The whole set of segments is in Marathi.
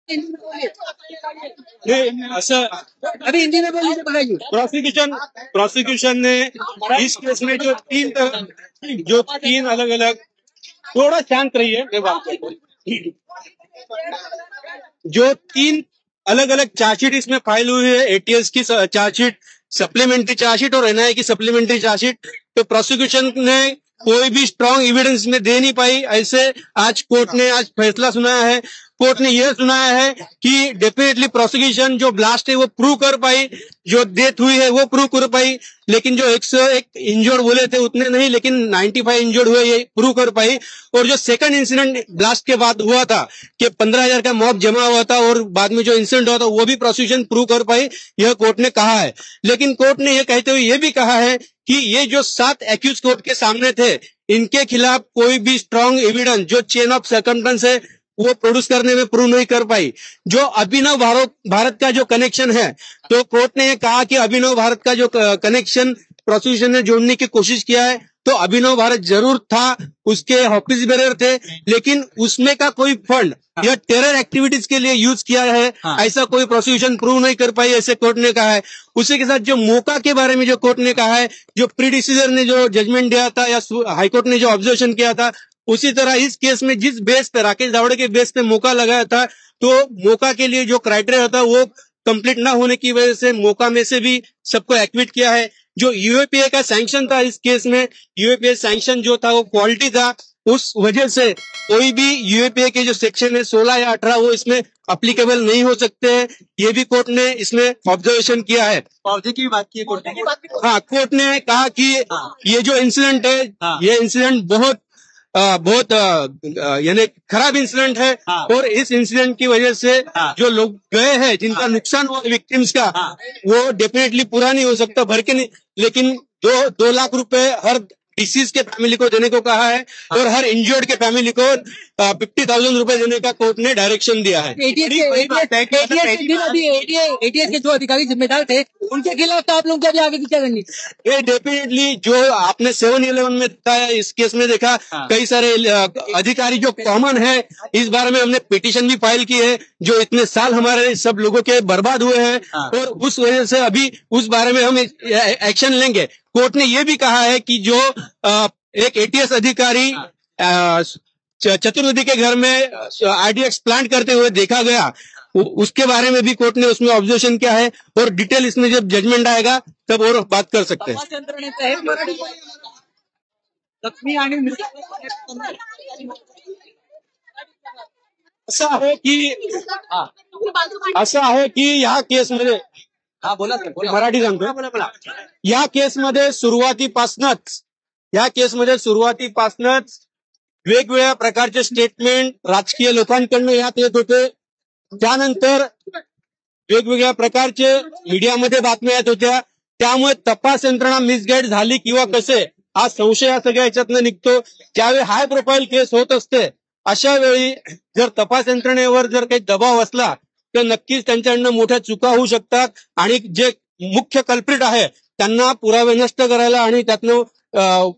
नहीं, असं अभी हिंदी में बोलिए तो बताइए। प्रोसिक्यूशन ने इस केस में जो तीन अलग अलग, थोड़ा शांत रहिए, मैं बात करता हूं। जो तीन अलग अलग चार्जशीट इसमें फाइल हुई है, एटीएस की चार्जशीट, सप्लीमेंट्री चार्जशीट और एनआईए की सप्लीमेंट्री चार्जशीट, तो प्रोसिक्यूशन ने कोई भी स्ट्रांग एविडेंस में दे नहीं पाई। ऐसे आज कोर्ट ने आज फैसला सुनाया है। कोर्ट ने यह सुनाया है कि डेफिनेटली प्रोसिक्यूशन जो ब्लास्ट है वो प्रूव कर पाई, जो डेथ हुई है वो प्रूव कर पाई, लेकिन जो 101 इंजर्ड बोले थे उतने नहीं, लेकिन 95 इंजर्ड हुए ये प्रूव कर पाई। और जो सेकंड इंसिडेंट ब्लास्ट के बाद हुआ था कि 15,000 का मॉब जमा हुआ था और बाद में जो इंसिडेंट हुआ था वो भी प्रोसिक्यूशन प्रूव कर पाई, यह कोर्ट ने कहा है। लेकिन कोर्ट ने यह कहते हुए यह भी कहा है कि ये जो 7 एक्यूज कोर्ट के सामने थे, इनके खिलाफ कोई भी स्ट्रांग एविडेंस जो चेन ऑफ सर्कमस्टेंस है वो प्रोड्यूस करने में प्रूव नहीं कर पाई। जो अभिनव भारत का जो कनेक्शन है, तो कोर्ट ने ये कहा कि अभिनव भारत का जो कनेक्शन प्रोसिक्यूशन ने जोड़ने की कोशिश किया है, तो अभिनव भारत जरूर था, उसके ऑफिस बेरर थे, लेकिन उसमें का कोई फंड या टेरर एक्टिविटीज के लिए यूज किया है, ऐसा कोई प्रोसिक्यूशन प्रूव नहीं कर पाई, ऐसे कोर्ट ने कहा है। उसी के साथ जो मौका के बारे में जो कोर्ट ने कहा है, जो प्री डिसीजर ने जो जजमेंट दिया था या हाईकोर्ट ने जो ऑब्जर्वेशन किया था, उसी तरह इस केस में जिस बेस पे राकेश दावड़े के बेस पे मौका लगाया था, तो मौका के लिए जो क्राइटेरिया था वो कंप्लीट ना होने की वजह से मौका में से भी सबको एक्विट किया है। जो यूएपीए का सैंक्शन था इस केस में, यूएपीए सैंक्शन जो था वो क्वालिटी था, उस वजह से कोई भी यूएपीए के जो सेक्शन है 16 या 18 वो इसमें अप्लीकेबल नहीं हो सकते हैं। ये भी कोर्ट ने इसमें ऑब्जर्वेशन किया है। पौधे की बात की कोर्ट ने। हाँ, कोर्ट ने कहा कि ये जो इंसिडेंट है, ये इंसिडेंट बहुत यानी खराब इंसिडेंट है, और इस इंसिडेंट की वजह से जो लोग गए हैं, जिनका नुकसान हुआ विक्टिम्स का, वो डेफिनेटली पूरा नहीं हो सकता, भर के नहीं, लेकिन 2 लाख रुपए हर डिसीज के फैमिली को देने को कहा है और हर इंजर्ड के फैमिली को 50,000 रुपए देने का कोर्ट ने डायरेक्शन दिया है। एटीएस के जो अधिकारी जिम्मेदार थे उनके खिलाफ तो आप लोग क्या आगे की क्या करनी? ये डेफिनेटली जो आपने 7-11 में बताया, इस केस में देखा कई सारे अधिकारी जो कॉमन है, इस बारे में हमने पिटीशन भी फाइल की है, जो इतने साल हमारे सब लोगों के बर्बाद हुए हैं, और उस वजह से अभी उस बारे में हम एक्शन लेंगे। कोर्ट ने यह भी कहा है कि जो एक एटीएस अधिकारी चतुर्वेदी के घर में आरडीएक्स प्लांट करते हुए देखा गया, उसके बारे में भी कोर्ट ने उसमें ऑब्जर्वेशन किया है, और डिटेल इसमें जब जजमेंट आएगा तब और बात कर सकते हैं। असं आहे की या केसमध्ये मराठी सांगतो, या केसमध्ये सुरुवातीपासूनच वेगवेगळ्या प्रकारचे स्टेटमेंट राजकीय लोकांकडून यात येत होते, त्यानंतर वेगवेगळ्या प्रकारचे मीडियामध्ये बातम्या येत होत्या, त्यामुळे तपास यंत्रणा मिसगाईड झाली किंवा कसे हा संशय या सगळ्या याच्यातनं निघतो। ज्यावेळी हाय प्रोफाईल केस होत असते, अशा वेळी जर तपास यंत्रणेवर जर काही दबाव असला तर नक्कीच त्यांच्याकडनं मोठ्या चुका होऊ शकतात, आणि जे मुख्य कल्प्रिट आहे त्यांना पुरावे नष्ट करायला आणि त्यातनं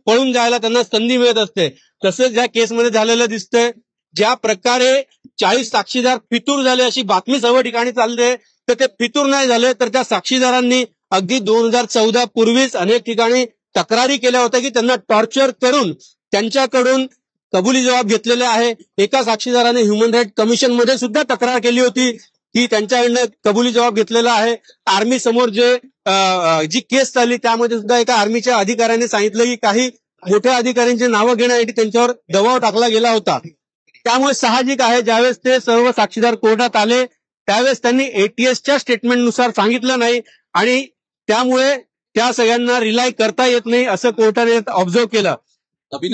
पळून जायला त्यांना संधी मिळत असते। तसंच या केसमध्ये झालेलं दिसतंय। ज्या प्रकारे 40 साक्षीदार फितूर झाले अशी बातमी सर्व ठिकाणी चालते, तर ते फितूर नाही झाले, तर त्या साक्षीदारांनी अगदी 2014 पूर्वीच अनेक ठिकाणी तक्रारी केल्या होत्या की त्यांना टॉर्चर करून त्यांच्याकडून कबुली जबाब घेतलेले आहे। एका साक्षीदाराने ह्युमन राईट कमिशन मध्ये सुद्धा तक्रार केली होती की त्यांच्याकडनं कबुली जबाब घेतलेला आहे। आर्मी समोर जी केस चालली त्यामध्ये सुद्धा एका आर्मीच्या अधिकाऱ्याने सांगितलं की काही मोठ्या अधिकाऱ्यांची नावं घेण्यासाठी त्यांच्यावर दबाव टाकला गेला होता। त्यामुळे साहजिक आहे ज्यावेळेस ते सर्व साक्षीदार कोर्टात आले त्यावेळेस त्यांनी एटीएसच्या स्टेटमेंटनुसार सांगितलं नाही, आणि त्यामुळे त्या सगळ्यांना रिलाय करता येत नाही असं कोर्टाने ऑब्झर्व केलं।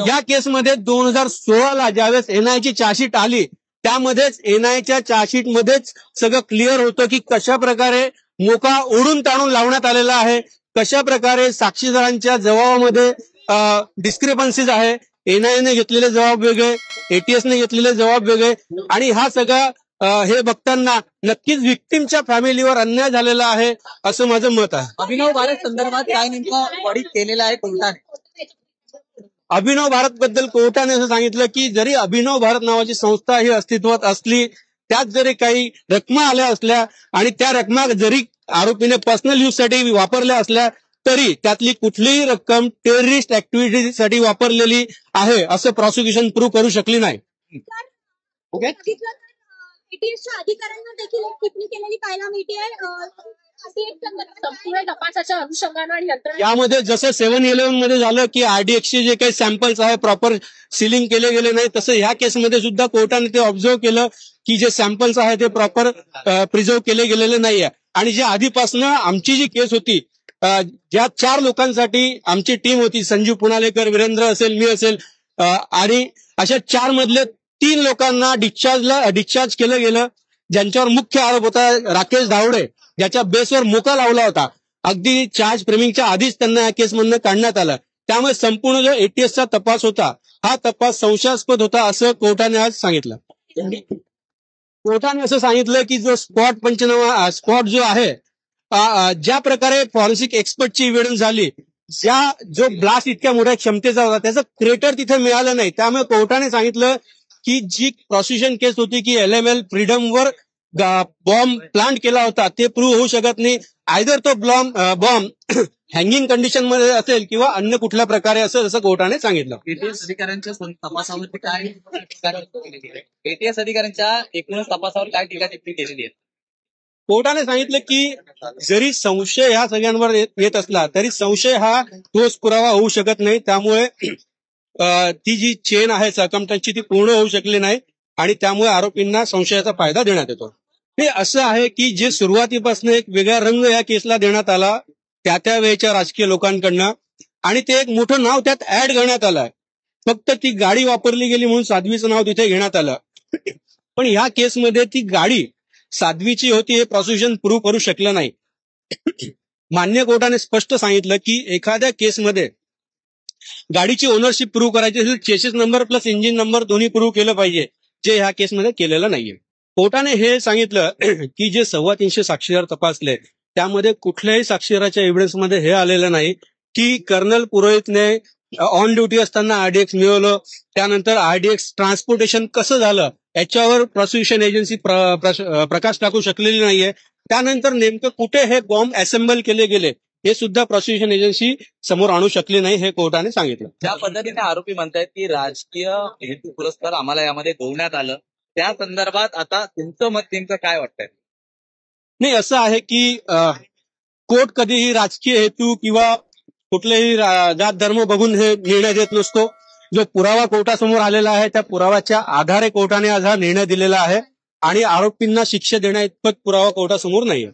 या केसमध्ये 2016ला ज्यावेळेस एनआयची चार्जशीट आली, त्यामध्येच एनआयच्या चार्जशीट मध्येच सगळं क्लिअर होतं की कशा प्रकारे मोका ओढून ताणून लावण्यात आलेला आहे, कशा प्रकारे साक्षीदारांच्या जबाबामध्ये डिस्क्रिपन्सीज आहे, एनआयने घेतलेले जबाब वेगळे, एटीएसने घेतलेले जबाब वेगळे, आणि हा सगळा हे बघताना नक्कीच विक्टिमच्या फॅमिलीवर अन्याय झालेला आहे असं माझं मत आहे। अभिनव भारत संदर्भात काय नेमकं ऑडिट केलेलं आहे कोर्टाने? अभिनव भारत बद्दल कोर्टाने असं सांगितलं की जरी अभिनव भारत नावाची संस्था ही अस्तित्वात असली त्यात जरी काही रकमा आल्या असल्या आणि त्या रकमा जरी आरोपीने पर्सनल यूजसाठी वापरल्या असल्या तरी त्यातली कुठलीही रक्कम टेररिस्ट ऍक्टिव्हिटीसाठी वापरलेली आहे असं प्रॉसिक्युशन प्रूव्ह करू शकली नाही. एटीएसच्या अधिकाऱ्यांवर देखील एक टिप्पणी केलेली पाहायला मिळते. संपूर्ण तपासाच्या अनुषंगानं आणि यामध्ये जसं 7-11 मध्ये झालं की आरडीएक्सचे जे काही सॅम्पल्स आहे प्रॉपर सिलिंग केले गेले नाही, तसं ह्या केसमध्ये सुद्धा कोर्टाने ते ऑब्झर्व केलं की जे सॅम्पल्स आहे ते प्रॉपर प्रिझर्व केले गेलेले नाहीये. आणि जे आधीपासून आमची जी केस होती, ज्या 4 लोकांसाठी आमची टीम होती, संजीव पुनालेकर, वीरेंद्र असेल, मी असेल, आणि अशा 4 मधले 3 लोकांना डिस्चार्ज केलं गेलं. ज्यांच्यावर मुख्य आरोप होता राकेश धावडे, ज्याच्या बेसवर मोका लावला होता. अगदी चार्ज फ्रेमिंगच्या आधीच त्यांना या केसमधनं काढण्यात आलं. त्यामुळे संपूर्ण जो एटीएसचा तपास होता हा तपास संशयास्पद होता असं कोर्टाने आज सांगितलं. कोर्टाने असं सांगितलं की जो स्पॉट पंचनामा स्पॉट जो आहे, ज्या प्रकारे फॉरेन्सिक एक्सपर्टची इव्हिडन्स झाली, जो ब्लास्ट इतक्या मोठ्या क्षमतेचा होता त्याचं क्रेटर तिथे मिळालं नाही. त्यामुळे कोर्टाने सांगितलं की जी प्रॉसिक्युशन केस होती की LML फ्रीडमवर बॉम्ब प्लांट केला होता ते प्रूव्ह होऊ शकत नाही. आयदर तो बॉम्ब हँगिंग कंडिशन मध्ये असेल किंवा अन्य कुठल्या प्रकारे असेल असं कोर्टाने सांगितलं. एटीएस अधिकाऱ्यांच्या तपासावर काय एटीएस अधिकाऱ्यांच्या एकूणच तपासावर काय टीका टिप्पणी केलेली आहे? कोर्टाने सांगितलं की जरी संशय ह्या सगळ्यांवर येत असला तरी संशय हा ठोस पुरावा होऊ शकत नाही. त्यामुळे ती जी चेन आहे सर्कमस्टन्सची ती पूर्ण होऊ शकली नाही आणि त्यामुळे आरोपींना संशयाचा फायदा देण्यात येतो. हे असं आहे की जे सुरुवातीपासून एक वेगळा रंग या केसला देण्यात आला त्या वेळेच्या राजकीय लोकांकडनं आणि ते एक मोठं नाव त्यात ऍड करण्यात आलं. फक्त ती गाडी वापरली गेली म्हणून साध्वीचं नाव तिथे घेण्यात आलं. पण ह्या केसमध्ये ती गाडी साध्वीची होती हे प्रॉसिक्युशन प्रूव्ह करू शकलं नाही. मान्य कोर्टाने स्पष्ट सांगितलं की एखाद्या केसमध्ये गाडीची ओनरशिप प्रूव्ह करायची असेल chassis number plus engine number दोन्ही प्रूव्ह केलं पाहिजे, जे ह्या केसमध्ये केलेलं नाहीये. कोर्टाने हे सांगितलं की जे 325 साक्षीदार तपासले त्यामध्ये कुठल्याही साक्षीदाराच्या एव्हिडन्समध्ये हे आलेलं नाही की कर्नल पुरोहितने ऑन ड्युटी असताना आरडीएक्स मिळवलं, त्यानंतर आरडीएक्स ट्रान्सपोर्टेशन कसं झालं याच्यावर प्रॉसिक्युशन एजन्सी प्रकाश टाकू शकलेली नाहीये. त्यानंतर नेमकं कुठे हे बॉम्ब असेंबल केले गेले हे सुद्धा प्रॉसिक्युशन एजन्सी समोर आणू शकली नाही, हे कोर्टाने सांगितलं. ज्या पद्धतीने आरोपी म्हणतायत की राजकीय हेतू पुरस्कार आम्हाला यामध्ये गवण्यात आलं, त्या संदर्भात आता तुमचं मत नेमकं काय वाटतंय? नाही, असं आहे की कोर्ट कधीही राजकीय हेतू किंवा कुठलेही जात धर्म बघून हे निर्णय देत नसतो. जो पुरावा कोर्टासमोर आलेला आहे त्या पुराव्याच्या आधारे कोर्टाने आज हा निर्णय दिलेला आहे आणि आरोपींना शिक्षा देण्या इतपत पुरावा कोर्टासमोर नाहीये.